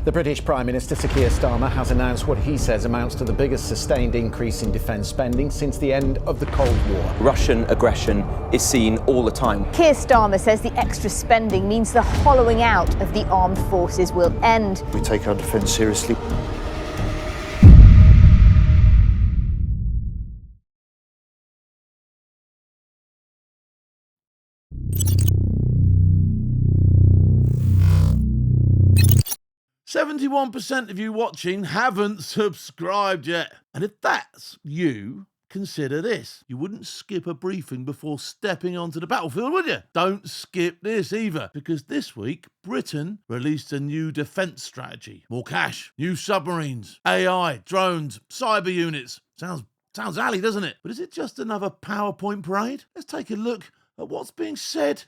The British Prime Minister Sir Keir Starmer has announced what he says amounts to the biggest sustained increase in defence spending since the end of the Cold War. Russian aggression is seen all the time. Keir Starmer says the extra spending means the hollowing out of the armed forces will end. We take our defence seriously. %71% of you watching haven't subscribed yet. And if that's you, consider this. You wouldn't skip a briefing before stepping onto the battlefield, would you? Don't skip this either, because this week, Britain released a new defence strategy. More cash, new submarines, AI, drones, cyber units. Sounds alley, doesn't it? But is it just another PowerPoint parade? Let's take a look at what's being said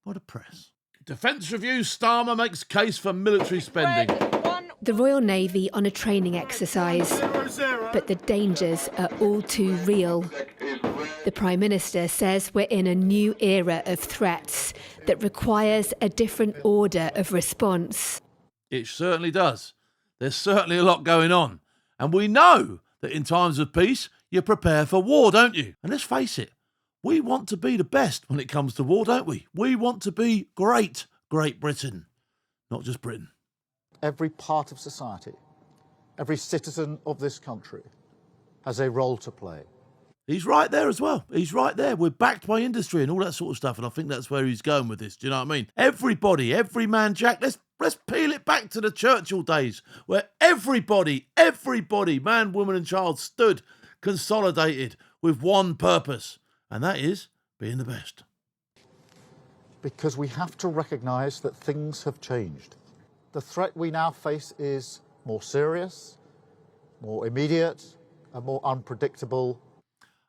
by the press. Defence Review, Starmer makes case for military spending. The Royal Navy on a training exercise, but the dangers are all too real. The Prime Minister says we're in a new era of threats that requires a different order of response. It certainly does. There's certainly a lot going on. And we know that in times of peace, you prepare for war, don't you? And let's face it, we want to be the best when it comes to war, don't we? We want to be Great Britain, not just Britain. Every part of society, every citizen of this country has a role to play. He's right there as well. He's right there. We're backed by industry and all that sort of stuff. And I think that's where he's going with this. Do you know what I mean? Everybody, every man, Jack, let's peel it back to the Churchill days where everybody, man, woman and child stood consolidated with one purpose. And that is being the best. Because we have to recognise that things have changed. The threat we now face is more serious, more immediate, and more unpredictable.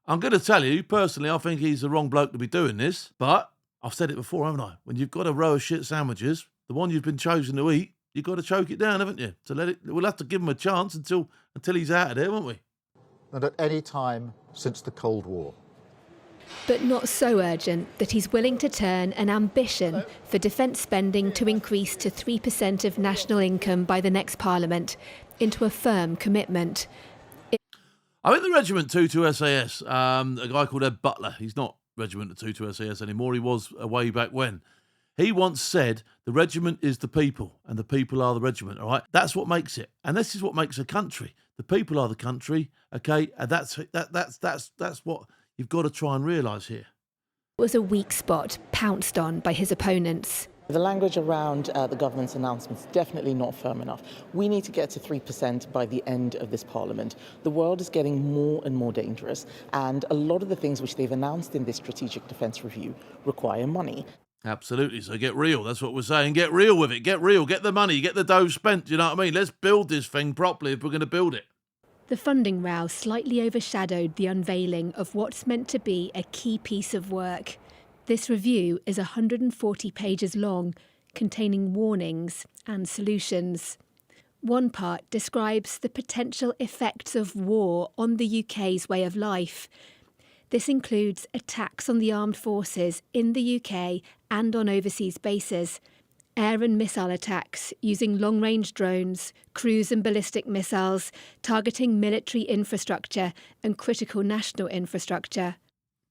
I'm going to tell you, personally, I think he's the wrong bloke to be doing this. But I've said it before, haven't I? When you've got a row of shit sandwiches, the one you've been chosen to eat, you've got to choke it down, haven't you? We'll have to give him a chance until he's out of there, won't we? And at any time since the Cold War. But not so urgent that he's willing to turn an ambition for defence spending to increase to 3% of national income by the next Parliament into a firm commitment. I'm in the Regiment 22 SAS, a guy called Ed Butler. He's not Regiment 22 SAS anymore. He was way back when. He once said, the regiment is the people and the people are the regiment, all right? That's what makes it. And this is what makes a country. The people are the country, okay? And that's what you've got to try and realise here. It was a weak spot pounced on by his opponents. The language around the government's announcements definitely not firm enough. We need to get to 3% by the end of this Parliament. The world is getting more and more dangerous, and a lot of the things which they've announced in this Strategic Defence Review require money. Absolutely. So get real. That's what we're saying. Get real with it. Get real. Get the money. Get the dough spent. You know what I mean? Let's build this thing properly if we're going to build it. The funding row slightly overshadowed the unveiling of what's meant to be a key piece of work. This review is 140 pages long, containing warnings and solutions. One part describes the potential effects of war on the UK's way of life. This includes attacks on the armed forces in the UK and on overseas bases, air and missile attacks using long-range drones, cruise and ballistic missiles, targeting military infrastructure and critical national infrastructure.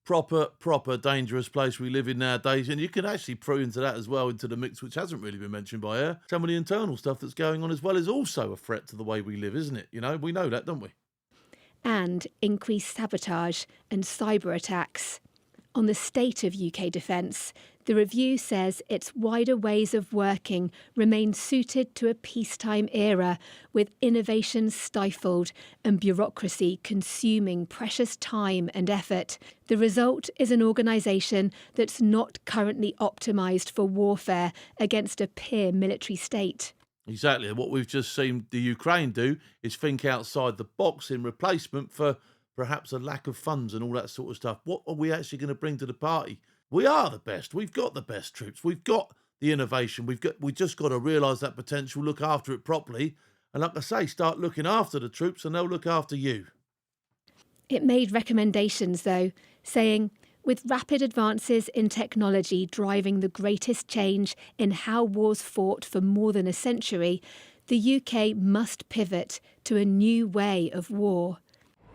Proper dangerous place we live in nowadays, and you can actually throw into that as well, into the mix, which hasn't really been mentioned by her. Some of the internal stuff that's going on as well is also a threat to the way we live, isn't it? You know, we know that, don't we? And increased sabotage and cyber attacks. On the state of UK defence, the review says its wider ways of working remain suited to a peacetime era, with innovation stifled and bureaucracy consuming precious time and effort. The result is an organisation that's not currently optimised for warfare against a peer military state. Exactly. What we've just seen the Ukraine do is think outside the box in replacement for perhaps a lack of funds and all that sort of stuff. What are we actually going to bring to the party? We are the best. We've got the best troops. We've got the innovation. We just got to realise that potential, look after it properly, and like I say, start looking after the troops and they'll look after you. It made recommendations, though, saying, with rapid advances in technology driving the greatest change in how wars fought for more than a century, the UK must pivot to a new way of war.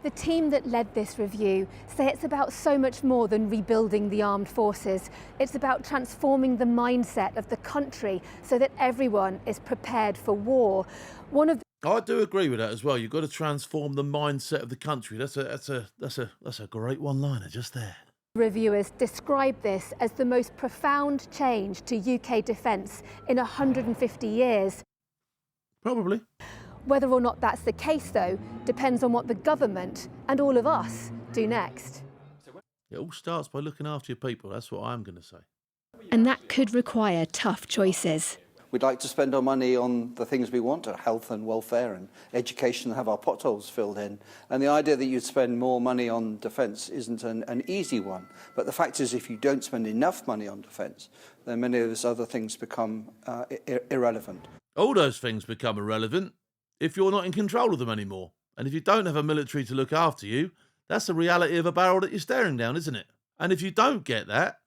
The team that led this review say it's about so much more than rebuilding the armed forces. It's about transforming the mindset of the country so that everyone is prepared for war. I do agree with that as well. You've got to transform the mindset of the country. That's a great one-liner just there. Reviewers describe this as the most profound change to UK defence in 150 years. Probably. Whether or not that's the case, though, depends on what the government and all of us do next. It all starts by looking after your people. That's what I'm going to say. And that could require tough choices. We'd like to spend our money on the things we want, health and welfare and education, and have our potholes filled in. And the idea that you'd spend more money on defence isn't an easy one. But the fact is, if you don't spend enough money on defence, then many of those other things become irrelevant. All those things become irrelevant if you're not in control of them anymore. And if you don't have a military to look after you, that's the reality of a barrel that you're staring down, isn't it? And if you don't get that,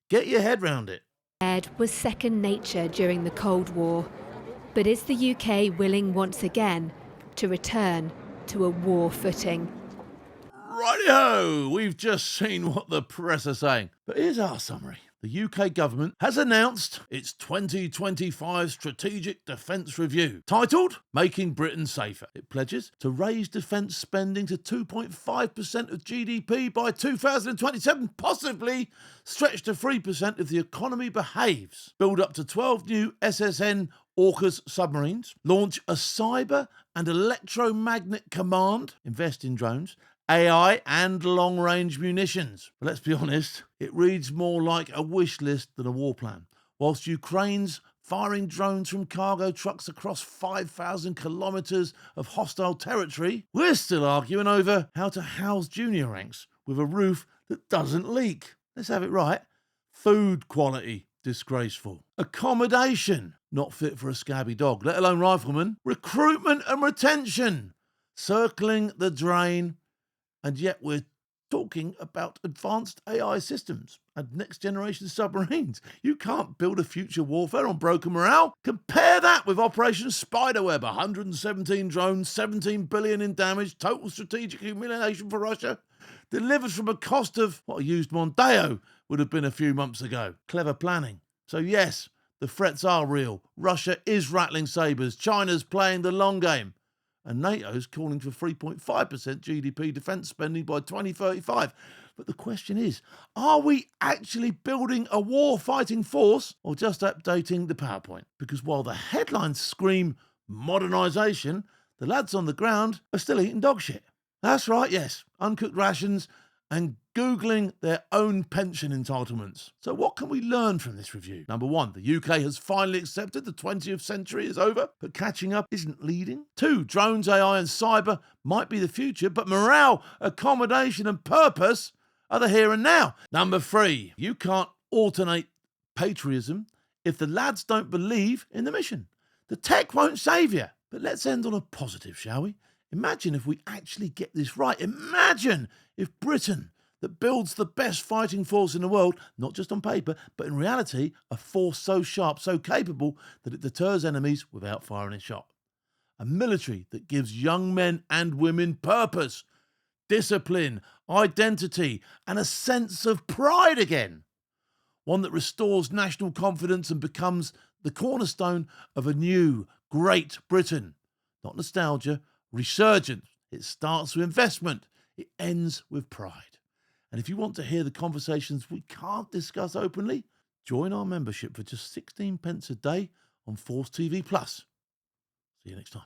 get your head round it. Ed was second nature during the Cold War. But is the UK willing once again to return to a war footing? Righty-ho! We've just seen what the press are saying. But here's our summary. The UK government has announced its 2025 Strategic Defence Review, titled Making Britain Safer. It pledges to raise defence spending to 2.5% of GDP by 2027, possibly stretch to 3% if the economy behaves, build up to 12 new SSN AUKUS submarines, launch a cyber and electromagnet command, invest in drones, AI and long-range munitions. But let's be honest, it reads more like a wish list than a war plan. Whilst Ukraine's firing drones from cargo trucks across 5,000 kilometres of hostile territory, we're still arguing over how to house junior ranks with a roof that doesn't leak. Let's have it right. Food quality, disgraceful. Accommodation, not fit for a scabby dog, let alone riflemen. Recruitment and retention, circling the drain. And yet we're talking about advanced AI systems and next-generation submarines. You can't build a future warfare on broken morale. Compare that with Operation Spiderweb. 117 drones, 17 billion in damage, total strategic humiliation for Russia. Delivered from a cost of what a used Mondeo would have been a few months ago. Clever planning. So yes, the threats are real. Russia is rattling sabres. China's playing the long game. And NATO's calling for 3.5% GDP defence spending by 2035. But the question is, are we actually building a war-fighting force or just updating the PowerPoint? Because while the headlines scream modernisation, the lads on the ground are still eating dog shit. That's right, yes, uncooked rations and Googling their own pension entitlements. So what can we learn from this review? Number one, the UK has finally accepted the 20th century is over, but catching up isn't leading. Two, drones, AI and cyber might be the future, but morale, accommodation and purpose are the here and now. Number three, you can't alternate patriotism if the lads don't believe in the mission. The tech won't save you. But let's end on a positive, shall we? Imagine if we actually get this right. Imagine if Britain, that builds the best fighting force in the world, not just on paper, but in reality, a force so sharp, so capable that it deters enemies without firing a shot. A military that gives young men and women purpose, discipline, identity, and a sense of pride again. One that restores national confidence and becomes the cornerstone of a new, great Britain. Not nostalgia, resurgence. It starts with investment. It ends with pride. And if you want to hear the conversations we can't discuss openly, join our membership for just 16 pence a day on Force TV Plus. See you next time.